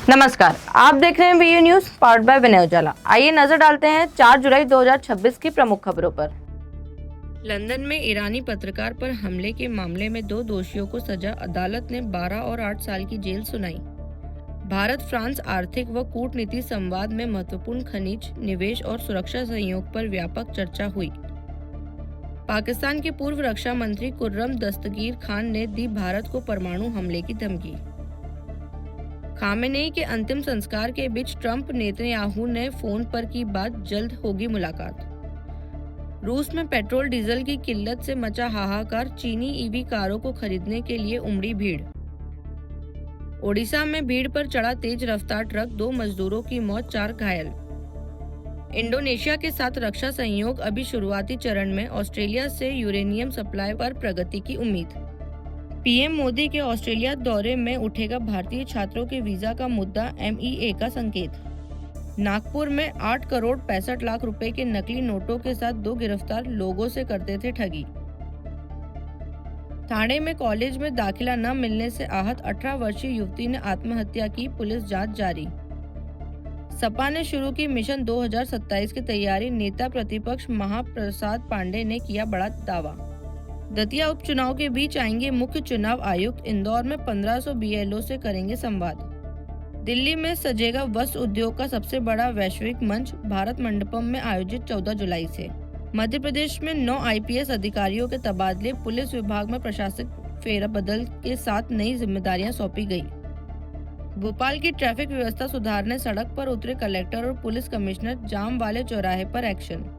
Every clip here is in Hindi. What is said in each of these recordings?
नमस्कार, आप देख रहे हैं वीयू न्यूज पावर्ड बाय विनय उजाला। आइए नजर डालते हैं 4 जुलाई 2026 की प्रमुख खबरों पर। लंदन में ईरानी पत्रकार पर हमले के मामले में 2 दोषियों को सजा, अदालत ने 12 और 8 साल की जेल सुनाई। भारत फ्रांस आर्थिक व कूटनीति संवाद में महत्वपूर्ण खनिज, निवेश और सुरक्षा सहयोग पर व्यापक चर्चा हुई। पाकिस्तान के पूर्व रक्षा मंत्री खुर्रम दस्तगीर खान ने दी भारत को परमाणु हमले की धमकी। खामेनेई के अंतिम संस्कार के बीच ट्रंप नेतन्याहू ने फोन पर की बात, जल्द होगी मुलाकात। रूस में पेट्रोल डीजल की किल्लत से मचा हाहाकार, चीनी ईवी कारों को खरीदने के लिए उमड़ी भीड़। ओडिशा में भीड़ पर चढ़ा तेज रफ्तार ट्रक, 2 मजदूरों की मौत, 4 घायल। इंडोनेशिया के साथ रक्षा सहयोग अभी शुरुआती चरण में, ऑस्ट्रेलिया से यूरेनियम सप्लाई पर प्रगति की उम्मीद। पीएम मोदी के ऑस्ट्रेलिया दौरे में उठेगा भारतीय छात्रों के वीजा का मुद्दा, MEA का संकेत। नागपुर में 8 करोड़ 65 लाख रुपए के नकली नोटों के साथ 2 गिरफ्तार, लोगों से करते थे ठगी। ठाणे में कॉलेज में दाखिला न मिलने से आहत 18 वर्षीय युवती ने आत्महत्या की, पुलिस जांच जारी। सपा ने शुरू की मिशन 2027 की तैयारी, नेता प्रतिपक्ष महाप्रसाद पांडे ने किया बड़ा दावा। दतिया उपचुनाव के बीच आएंगे मुख्य चुनाव आयुक्त, इंदौर में 1500 BLO से करेंगे संवाद। दिल्ली में सजेगा वस्त्र उद्योग का सबसे बड़ा वैश्विक मंच, भारत मंडपम में आयोजित 14 जुलाई से। मध्य प्रदेश में 9 IPS अधिकारियों के तबादले, पुलिस विभाग में प्रशासनिक फेरबदल के साथ नई जिम्मेदारियां सौंपी गई। भोपाल की ट्रैफिक व्यवस्था सुधारने सड़क पर उतरे कलेक्टर और पुलिस कमिश्नर, जाम वाले चौराहे पर एक्शन।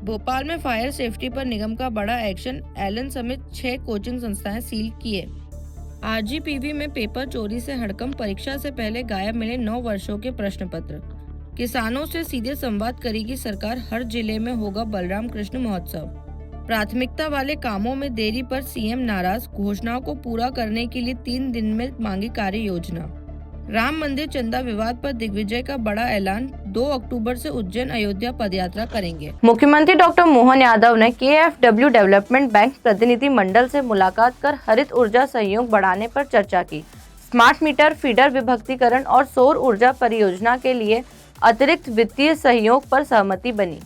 भोपाल में फायर सेफ्टी पर निगम का बड़ा एक्शन, एलन समेत 6 कोचिंग संस्थाएं सील किए। RGPV में पेपर चोरी से हड़कंप, परीक्षा से पहले गायब मिले 9 वर्षों के प्रश्न पत्र। किसानों से सीधे संवाद करेगी सरकार, हर जिले में होगा बलराम कृष्ण महोत्सव। प्राथमिकता वाले कामों में देरी पर CM नाराज, घोषणाओं को पूरा करने के लिए 3 दिन में मांगी कार्य योजना। राम मंदिर चंदा विवाद पर दिग्विजय का बड़ा ऐलान, 2 अक्टूबर से उज्जैन अयोध्या पदयात्रा करेंगे। मुख्यमंत्री डॉक्टर मोहन यादव ने KFW डेवलपमेंट बैंक प्रतिनिधि मंडल से मुलाकात कर हरित ऊर्जा सहयोग बढ़ाने पर चर्चा की। स्मार्ट मीटर, फीडर विभक्तीकरण और सौर ऊर्जा परियोजना के लिए अतिरिक्त वित्तीय सहयोग पर सहमति बनी।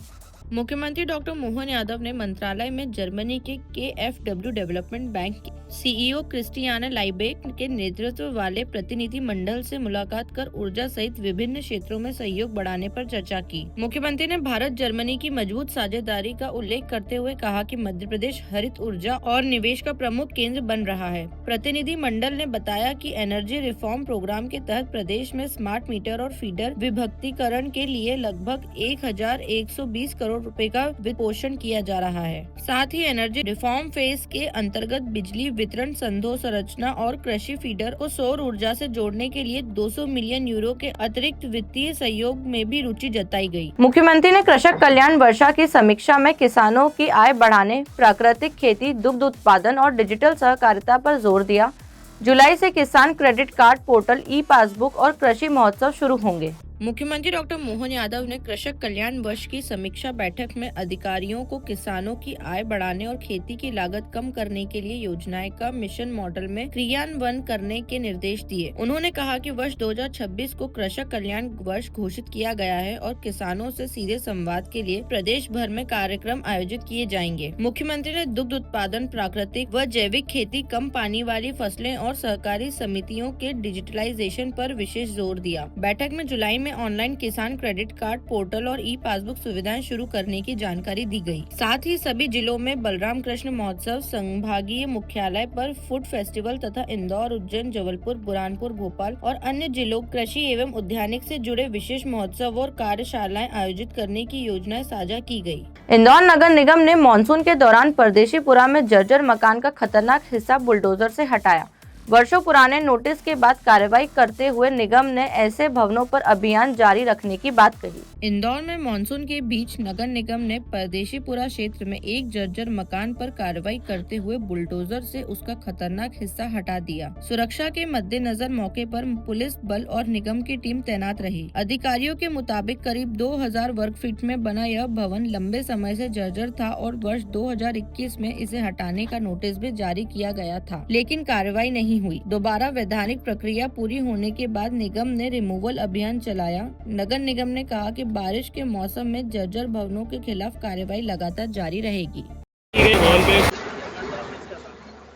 मुख्यमंत्री डॉक्टर मोहन यादव ने मंत्रालय में जर्मनी के KFW डेवलपमेंट बैंक के CEO क्रिस्टियाना लाइबेक के नेतृत्व वाले प्रतिनिधि मंडल से मुलाकात कर ऊर्जा सहित विभिन्न क्षेत्रों में सहयोग बढ़ाने पर चर्चा की। मुख्यमंत्री ने भारत जर्मनी की मजबूत साझेदारी का उल्लेख करते हुए कहा कि मध्य प्रदेश हरित ऊर्जा और निवेश का प्रमुख केंद्र बन रहा है। प्रतिनिधि मंडल ने बताया कि एनर्जी रिफॉर्म प्रोग्राम के तहत प्रदेश में स्मार्ट मीटर और फीडर विभक्तीकरण के लिए लगभग 1120 करोड़ रुपए का वित्त पोषण किया जा रहा है। साथ ही एनर्जी रिफॉर्म फेज के अंतर्गत बिजली वितरण संधो संरचना और कृषि फीडर को सौर ऊर्जा से जोड़ने के लिए 200 मिलियन यूरो के अतिरिक्त वित्तीय सहयोग में भी रुचि जताई गई। मुख्यमंत्री ने कृषक कल्याण वर्षा की समीक्षा में किसानों की आय बढ़ाने, प्राकृतिक खेती, दुग्ध उत्पादन और डिजिटल सहकारिता पर जोर दिया। जुलाई से किसान क्रेडिट कार्ड पोर्टल, ई-पासबुक और कृषि महोत्सव शुरू होंगे। मुख्यमंत्री डॉक्टर मोहन यादव ने कृषक कल्याण वर्ष की समीक्षा बैठक में अधिकारियों को किसानों की आय बढ़ाने और खेती की लागत कम करने के लिए योजनाएं का मिशन मॉडल में क्रियान्वयन करने के निर्देश दिए। उन्होंने कहा कि वर्ष 2026 को कृषक कल्याण वर्ष घोषित किया गया है और किसानों से सीधे संवाद के लिए प्रदेश भर में कार्यक्रम आयोजित किए जाएंगे। मुख्यमंत्री ने दुग्ध उत्पादन, प्राकृतिक व जैविक खेती, कम पानी वाली फसलें और सहकारी समितियों के डिजिटलाइजेशन पर विशेष जोर दिया। बैठक में जुलाई में ऑनलाइन किसान क्रेडिट कार्ड पोर्टल और ई-पासबुक सुविधाएं शुरू करने की जानकारी दी गई। साथ ही सभी जिलों में बलराम कृष्ण महोत्सव, संभागीय मुख्यालय पर फूड फेस्टिवल तथा इंदौर, उज्जैन, जबलपुर, बुरहानपुर, भोपाल और अन्य जिलों कृषि एवं उद्यानिक से जुड़े विशेष महोत्सव और कार्यशालाएं आयोजित करने की योजनाएं साझा की गई। इंदौर नगर निगम ने मानसून के दौरान परदेशीपुरा में जर्जर मकान का खतरनाक हिस्सा बुलडोजर से हटाया। वर्षों पुराने नोटिस के बाद कार्रवाई करते हुए निगम ने ऐसे भवनों पर अभियान जारी रखने की बात कही। इंदौर में मानसून के बीच नगर निगम ने परदेशीपुरा क्षेत्र में एक जर्जर मकान पर कार्रवाई करते हुए बुलडोजर से उसका खतरनाक हिस्सा हटा दिया। सुरक्षा के मद्देनजर मौके पर पुलिस बल और निगम की टीम तैनात रही। अधिकारियों के मुताबिक करीब 2000 वर्ग फीट में बना यह भवन लंबे समय से जर्जर था और वर्ष 2021 में इसे हटाने का नोटिस भी जारी किया गया था, लेकिन कार्रवाई नहीं नहीं हुई। दोबारा वैधानिक प्रक्रिया पूरी होने के बाद निगम ने रिमूवल अभियान चलाया। नगर निगम ने कहा कि बारिश के मौसम में जर्जर भवनों के खिलाफ कार्रवाई लगातार जारी रहेगी।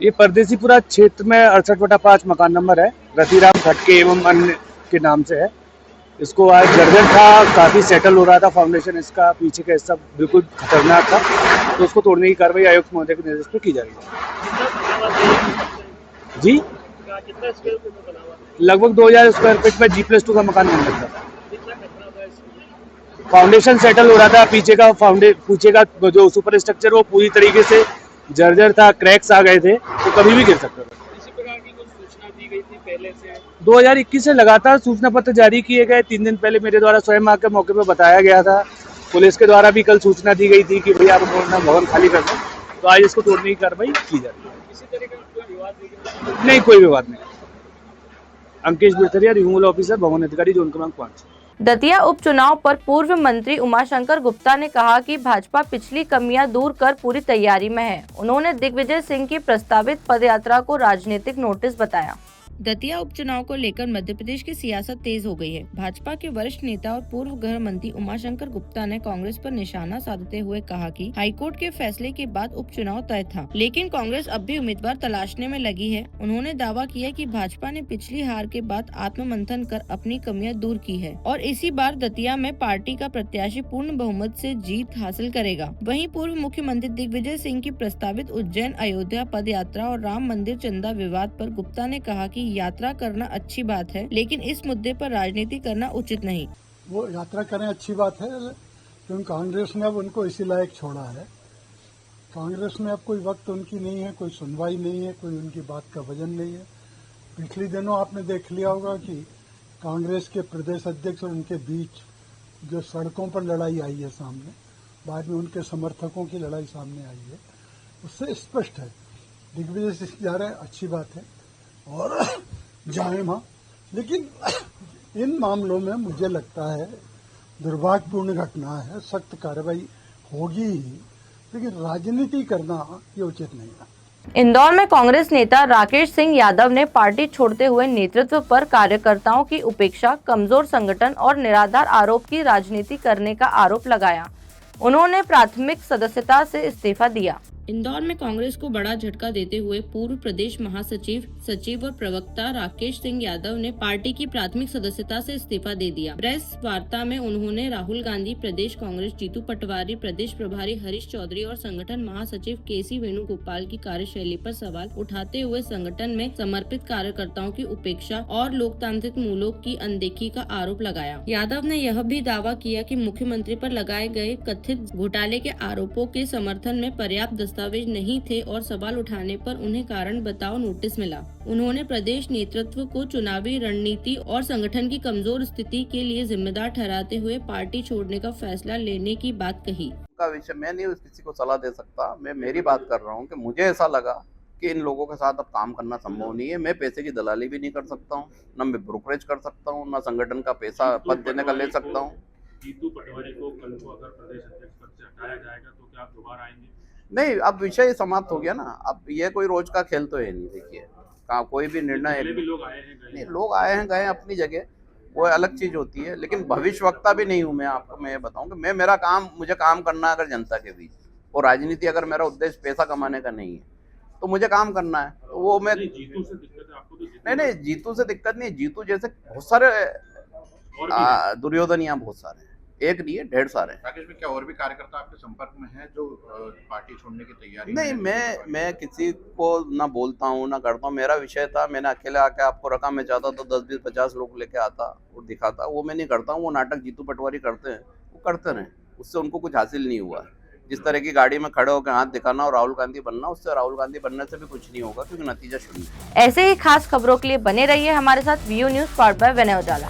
ये परदेसीपुरा क्षेत्र में 68/5 मकान नंबर है, रतिराम खटके एवं अन्य के नाम से है। इसको आज जर्जर था, काफी सेटल हो रहा था। फाउंडेशन इसका पीछे का हिस्सा बिल्कुल खतरनाक था, तो उसको तोड़ने की कार्रवाई आयुक्त महोदय के निर्देश पर की जा रही है। जी, लगभग 2000 स्क्वायर फीट में G+2 का मकान बन रहा था। फाउंडेशन सेटल हो रहा था, पीछे का जो सुपर स्ट्रक्चर वो पूरी तरीके से जर्जर था, क्रैक्स आ गए थे, तो कभी भी गिर सकता था। इसी प्रकार की कुछ सूचना दी गई थी पहले से? 2021 से लगातार सूचना पत्र जारी किए गए। 3 दिन पहले मेरे द्वारा स्वयं आकर मौके पर बताया गया था। पुलिस के द्वारा भी कल सूचना दी गई थी कि भैया आप अपना भवन खाली कर दो, तो आज इसको तोड़ने की कार्रवाई की जा रही है। किसी तरह का कोई विवाद नहीं, कोई विवाद नहीं। अंकेश बिरथरिया, रिमूवल ऑफिसर, भवन अधिकारी, जोन क्रमांक 5। दतिया उपचुनाव पर पूर्व मंत्री उमाशंकर गुप्ता ने कहा कि भाजपा पिछली कमियां दूर कर पूरी तैयारी में है। उन्होंने दिग्विजय सिंह की प्रस्तावित पदयात्रा को राजनीतिक नोटिस बताया। दतिया उपचुनाव को लेकर मध्य प्रदेश की सियासत तेज हो गई है। भाजपा के वरिष्ठ नेता और पूर्व गृह मंत्री उमाशंकर गुप्ता ने कांग्रेस पर निशाना साधते हुए कहा कि हाईकोर्ट के फैसले के बाद उपचुनाव तय था, लेकिन कांग्रेस अब भी उम्मीदवार तलाशने में लगी है। उन्होंने दावा किया कि भाजपा ने पिछली हार के बाद आत्ममंथन कर अपनी कमियां दूर की है और इसी बार दतिया में पार्टी का प्रत्याशी पूर्ण बहुमत से जीत हासिल करेगा। वहीं पूर्व मुख्यमंत्री दिग्विजय सिंह की प्रस्तावित उज्जैन अयोध्या पद यात्रा और राम मंदिर चंदा विवाद पर गुप्ता ने कहा कि यात्रा करना अच्छी बात है, लेकिन इस मुद्दे पर राजनीति करना उचित नहीं। वो यात्रा करें अच्छी बात है, क्योंकि कांग्रेस ने अब उनको इसी लायक छोड़ा है। कांग्रेस में अब कोई वक्त उनकी नहीं है, कोई सुनवाई नहीं है, कोई उनकी बात का वजन नहीं है। पिछले दिनों आपने देख लिया होगा कि कांग्रेस के प्रदेश अध्यक्ष और उनके बीच जो सड़कों पर लड़ाई आई है सामने, बाद में उनके समर्थकों की लड़ाई सामने आई है, उससे स्पष्ट है दिग्विजय सिंह जा रहे हैं, अच्छी बात है और जाए वहाँ। लेकिन इन मामलों में मुझे लगता है दुर्भाग्यपूर्ण घटना है, सख्त कार्रवाई होगी ही, लेकिन राजनीति करना ये उचित नहीं है। इंदौर में कांग्रेस नेता राकेश सिंह यादव ने पार्टी छोड़ते हुए नेतृत्व पर कार्यकर्ताओं की उपेक्षा, कमजोर संगठन और निराधार आरोप की राजनीति करने का आरोप लगाया। उन्होंने प्राथमिक सदस्यता से इस्तीफा दिया। इंदौर में कांग्रेस को बड़ा झटका देते हुए पूर्व प्रदेश महासचिव, सचिव और प्रवक्ता राकेश सिंह यादव ने पार्टी की प्राथमिक सदस्यता से इस्तीफा दे दिया। प्रेस वार्ता में उन्होंने राहुल गांधी, प्रदेश कांग्रेस जीतू पटवारी, प्रदेश प्रभारी हरीश चौधरी और संगठन महासचिव केसी वेणुगोपाल की कार्यशैली पर सवाल उठाते हुए संगठन में समर्पित कार्यकर्ताओं की उपेक्षा और लोकतांत्रिक मूल्यों की अनदेखी का आरोप लगाया। यादव ने यह भी दावा किया कि मुख्यमंत्री पर लगाए गए कथित घोटाले के आरोपों के समर्थन में पर्याप्त दस्तावेज नहीं थे और सवाल उठाने पर उन्हें कारण बताओ नोटिस मिला। उन्होंने प्रदेश नेतृत्व को चुनावी रणनीति और संगठन की कमजोर स्थिति के लिए जिम्मेदार ठहराते हुए पार्टी छोड़ने का फैसला लेने की बात कही। का विषय मैं नहीं किसी को सलाह दे सकता, मैं मेरी बात कर रहा हूँ कि मुझे ऐसा लगा कि इन लोगों के साथ अब काम करना संभव नहीं है। मैं पैसे की दलाली भी नहीं कर सकता हूँ, न मैं ब्रोकरेज कर सकता हूँ, न संगठन का पैसा पद देने का ले सकता हूँ। जीतू पटवारी को कल को अगर प्रदेश अध्यक्ष पद से हटाया जाएगा तो क्या आप दोबारा आएंगे? नहीं, अब विषय समाप्त हो गया ना। अब ये कोई रोज का खेल तो है नहीं। देखिए, कोई भी निर्णय भी लोग आए हैं गए, नहीं, लोग आए हैं गए अपनी जगह, वो अलग चीज होती है, लेकिन भविष्यवक्ता भी नहीं हूँ मैं। आपको मैं ये बताऊं कि मैं मेरा काम, मुझे काम करना है अगर जनता के बीच, और राजनीति अगर मेरा उद्देश्य पैसा कमाने का नहीं है तो मुझे काम करना है। तो वो मैं जीतू से दिक्कत है आपको? तो नहीं, जीतू से दिक्कत नहीं। जीतू जैसे बहुत सारे दुर्योधन यहाँ बहुत सारे हैं, एक नहीं है, ढेर सारे। राकेश में क्या और भी कार्यकर्ता आपके संपर्क में हैं जो पार्टी छोड़ने की तैयारी? नहीं, मैं किसी को ना बोलता हूँ ना करता हूँ। मेरा विषय था, मैंने अकेले आके आपको रखा। मैं चाहता तो 10, 20, 50 लोग लेके आता और दिखाता। वो मैं नहीं करता हूँ। वो नाटक जीतू पटवारी करते हैं, वो करते रहे, उससे उनको कुछ हासिल नहीं हुआ। जिस तरह की गाड़ी में खड़े होकर हाथ दिखाना और राहुल गांधी बनना, उससे राहुल गांधी बनने से भी कुछ नहीं होगा, क्योंकि नतीजा शून्य है। ऐसे ही खास खबरों के लिए बने रहिए हमारे साथ। Vu news powered by Vinay Ujala.